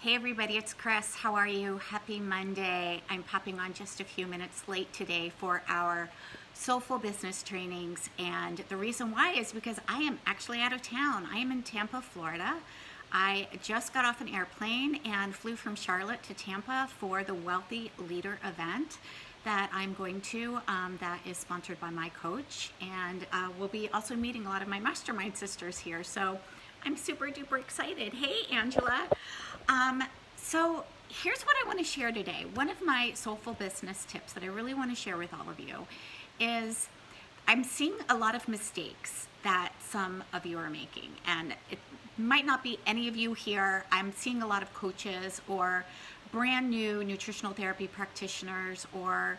Hey everybody, it's Chris. How are you? Happy Monday. I'm popping on just a few minutes late today for our Soulful business trainings, and the reason why is because I am actually out of town. I am in Tampa, Florida. I just got off an airplane and flew from Charlotte to Tampa for the Wealthy Leader event that I'm going to, that is sponsored by my coach, and we'll be also meeting a lot of my mastermind sisters here, so I'm super duper excited. Hey Angela. So here's what I want to share today. One of my soulful business tips that I really want to share with all of you is I'm seeing a lot of mistakes that some of you are making, and it might not be any of you here. I'm seeing a lot of coaches or brand new nutritional therapy practitioners, or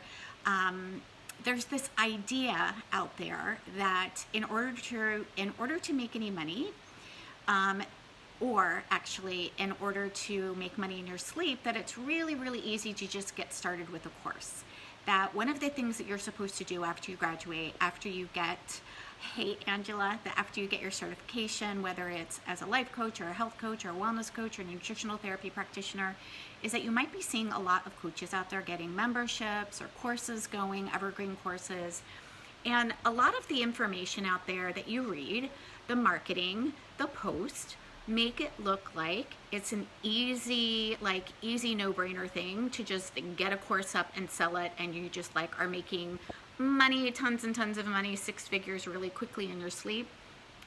there's this idea out there that in order to make any money, or actually in order to make money in your sleep, that it's really, really easy to just get started with a course. That one of the things that you're supposed to do after you graduate, after you get, hey Angela, that after you get your certification, whether it's as a life coach or a health coach or a wellness coach or a nutritional therapy practitioner, is that you might be seeing a lot of coaches out there getting memberships or courses going, evergreen courses. And a lot of the information out there that you read, the marketing, the post, make it look like it's an easy no-brainer thing to just get a course up and sell it, and you just are making money, tons and tons of money, six figures really quickly in your sleep.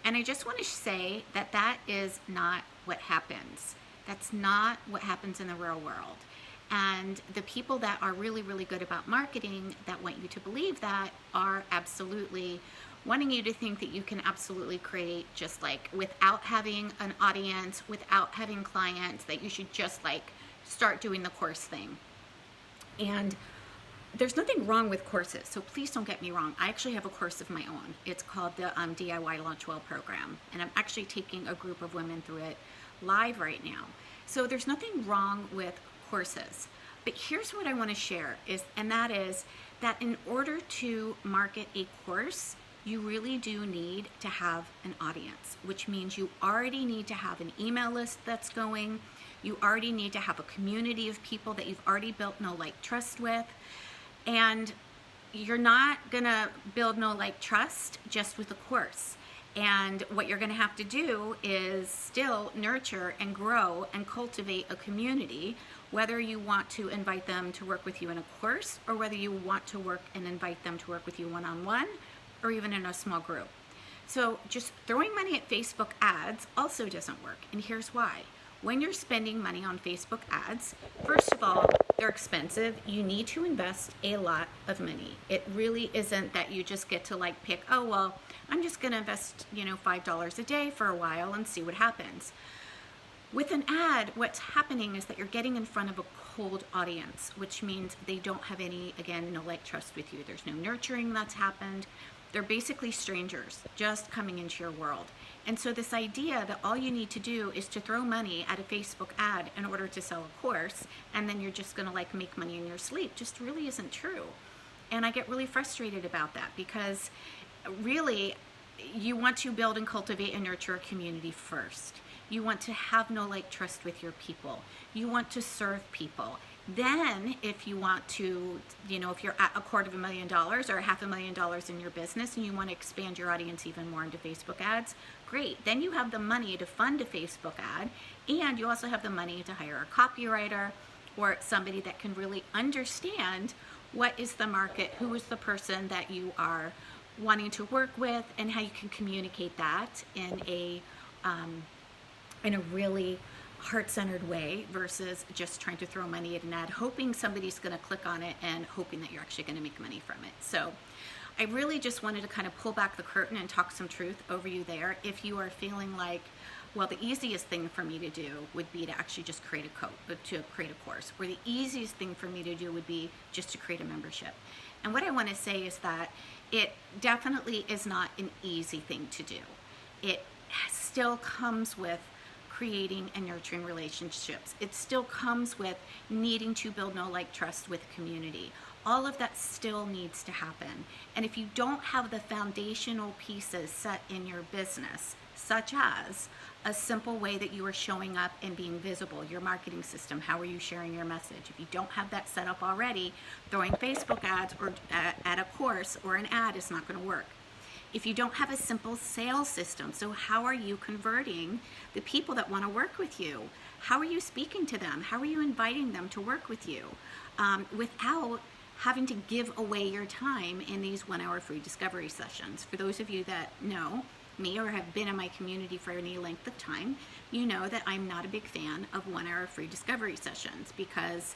And I just want to say that that is not what happens. That's not what happens in the real world. And the people that are really, really good about marketing that want you to believe that are absolutely wanting you to think that you can absolutely create just without having an audience, without having clients, that you should just start doing the course thing. And there's nothing wrong with courses, so please don't get me wrong. I actually have a course of my own. It's called the DIY Launch Well program, and I'm actually taking a group of women through it live right now. So there's nothing wrong with courses. But here's what I want to share and that is that in order to market a course, you really do need to have an audience, which means you already need to have an email list that's going. You already need to have a community of people that you've already built know, like, trust with. And you're not gonna build know, like, trust just with a course. And what you're gonna have to do is still nurture and grow and cultivate a community, whether you want to invite them to work with you in a course, or whether you want to work and invite them to work with you one-on-one, or even in a small group. So just throwing money at Facebook ads also doesn't work, and here's why. When you're spending money on Facebook ads, first of all, they're expensive. You need to invest a lot of money. It really isn't that you just get to pick, oh, well, I'm just gonna invest, $5 a day for a while and see what happens. With an ad, what's happening is that you're getting in front of a cold audience, which means they don't have any, again, no trust with you. There's no nurturing that's happened. They're basically strangers just coming into your world. And so this idea that all you need to do is to throw money at a Facebook ad in order to sell a course, and then you're just gonna make money in your sleep, just really isn't true. And I get really frustrated about that, because really you want to build and cultivate and nurture a community first. You want to have know, like, trust with your people. You want to serve people. Then if you want to, if you're at $250,000 or $500,000 in your business and you want to expand your audience even more into Facebook ads, great. Then you have the money to fund a Facebook ad, and you also have the money to hire a copywriter or somebody that can really understand what is the market, who is the person that you are wanting to work with, and how you can communicate that in a really heart-centered way versus just trying to throw money at an ad, hoping somebody's going to click on it and hoping that you're actually going to make money from it. So I really just wanted to kind of pull back the curtain and talk some truth over you there. If you are feeling like, well, the easiest thing for me to do would be to actually just create a course, or the easiest thing for me to do would be just to create a membership. And what I want to say is that it definitely is not an easy thing to do. It still comes with creating and nurturing relationships. It still comes with needing to build know, like, trust with community. All of that still needs to happen. And if you don't have the foundational pieces set in your business, such as a simple way that you are showing up and being visible, your marketing system, how are you sharing your message? If you don't have that set up already, throwing Facebook ads or at a course or an ad is not going to work. If you don't have a simple sales system, so how are you converting the people that want to work with you? How are you speaking to them? How are you inviting them to work with you without having to give away your time in these 1-hour free discovery sessions? For those of you that know me or have been in my community for any length of time, you know that I'm not a big fan of 1-hour free discovery sessions because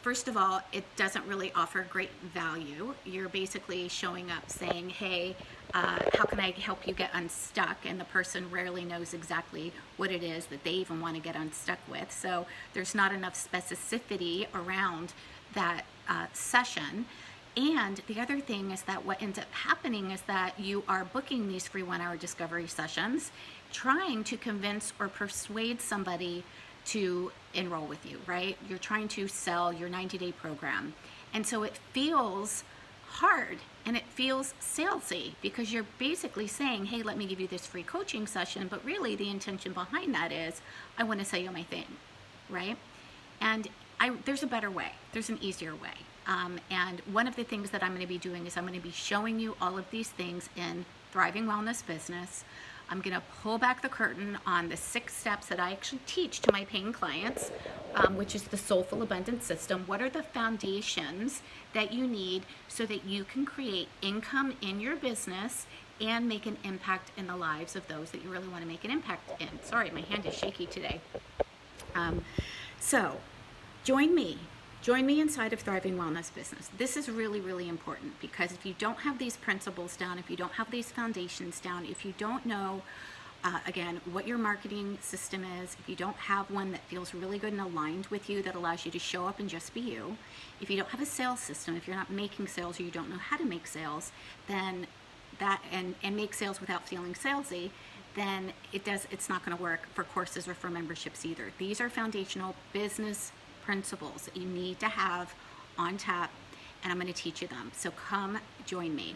first of all, it doesn't really offer great value. You're basically showing up saying, hey, how can I help you get unstuck? And the person rarely knows exactly what it is that they even want to get unstuck with. So there's not enough specificity around that session. And the other thing is that what ends up happening is that you are booking these free 1-hour discovery sessions, trying to convince or persuade somebody to enroll with you, right? You're trying to sell your 90-day program. And so it feels hard and it feels salesy because you're basically saying, hey, let me give you this free coaching session. But really the intention behind that is, I want to sell you my thing, right? And there's a better way. There's an easier way. And one of the things that I'm going to be doing is I'm going to be showing you all of these things in Thriving Wellness Business. I'm going to pull back the curtain on the 6 steps that I actually teach to my paying clients, which is the Soulful Abundance System. What are the foundations that you need so that you can create income in your business and make an impact in the lives of those that you really want to make an impact in? Sorry, my hand is shaky today. So join me. Join me inside of Thriving Wellness Business. This is really, really important because if you don't have these principles down, if you don't have these foundations down, if you don't know, again, what your marketing system is, if you don't have one that feels really good and aligned with you that allows you to show up and just be you, if you don't have a sales system, if you're not making sales or you don't know how to make sales, then that, and make sales without feeling salesy, then it's not going to work for courses or for memberships either. These are foundational business principles that you need to have on tap, and I'm going to teach you them. So come join me.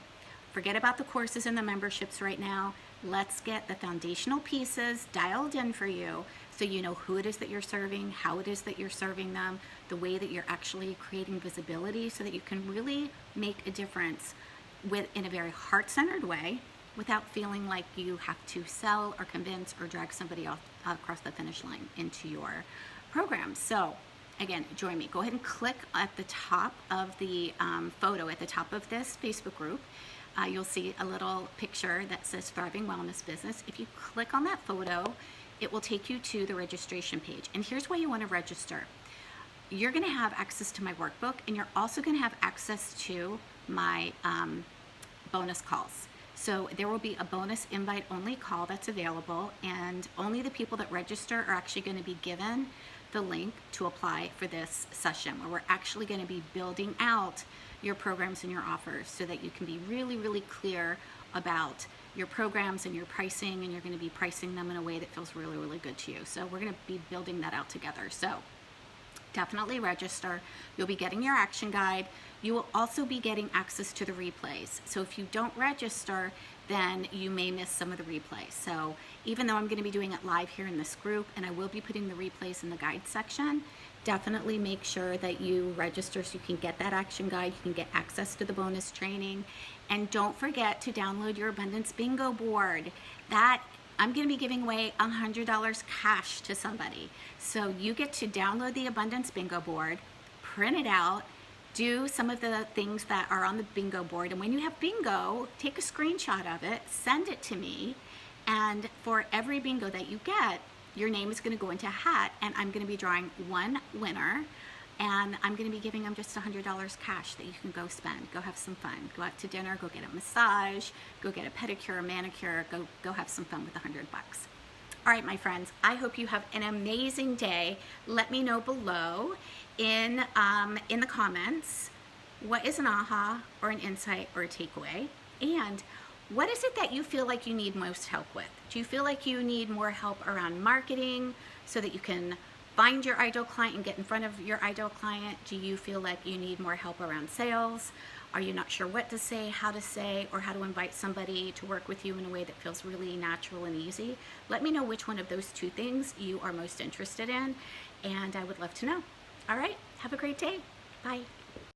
Forget about the courses and the memberships right now. Let's get the foundational pieces dialed in for you so you know who it is that you're serving, how it is that you're serving them, the way that you're actually creating visibility so that you can really make a difference in a very heart-centered way without feeling like you have to sell or convince or drag somebody off across the finish line into your program. So again, join me. Go ahead and click at the top of the photo at the top of this Facebook group. You'll see a little picture that says Thriving Wellness Business. If you click on that photo, it will take you to the registration page. And here's why you want to register. You're going to have access to my workbook, and you're also going to have access to my bonus calls. So there will be a bonus invite only call that's available, and only the people that register are actually going to be given the link to apply for this session where we're actually going to be building out your programs and your offers so that you can be really, really clear about your programs and your pricing, and you're going to be pricing them in a way that feels really, really good to you. So we're going to be building that out together. So definitely register. You'll be getting your action guide. You will also be getting access to the replays. So if you don't register, then you may miss some of the replays. So even though I'm going to be doing it live here in this group, and I will be putting the replays in the guide section, definitely make sure that you register so you can get that action guide, you can get access to the bonus training, and don't forget to download your Abundance Bingo board. That I'm going to be giving away $100 cash to somebody. So you get to download the Abundance Bingo board, print it out, do some of the things that are on the bingo board, and when you have bingo, take a screenshot of it, send it to me, and for every bingo that you get, your name is going to go into a hat, and I'm going to be drawing one winner, and I'm going to be giving them just $100 cash that you can go spend, go have some fun, go out to dinner, go get a massage, go get a pedicure, a manicure, go have some fun with $100. All right, my friends, I hope you have an amazing day. Let me know below in the comments, what is an aha or an insight or a takeaway, and what is it that you feel like you need most help with? Do you feel like you need more help around marketing so that you can find your ideal client and get in front of your ideal client? Do you feel like you need more help around sales? Are you not sure what to say, or how to invite somebody to work with you in a way that feels really natural and easy? Let me know which one of those two things you are most interested in, and I would love to know. All right, have a great day. Bye.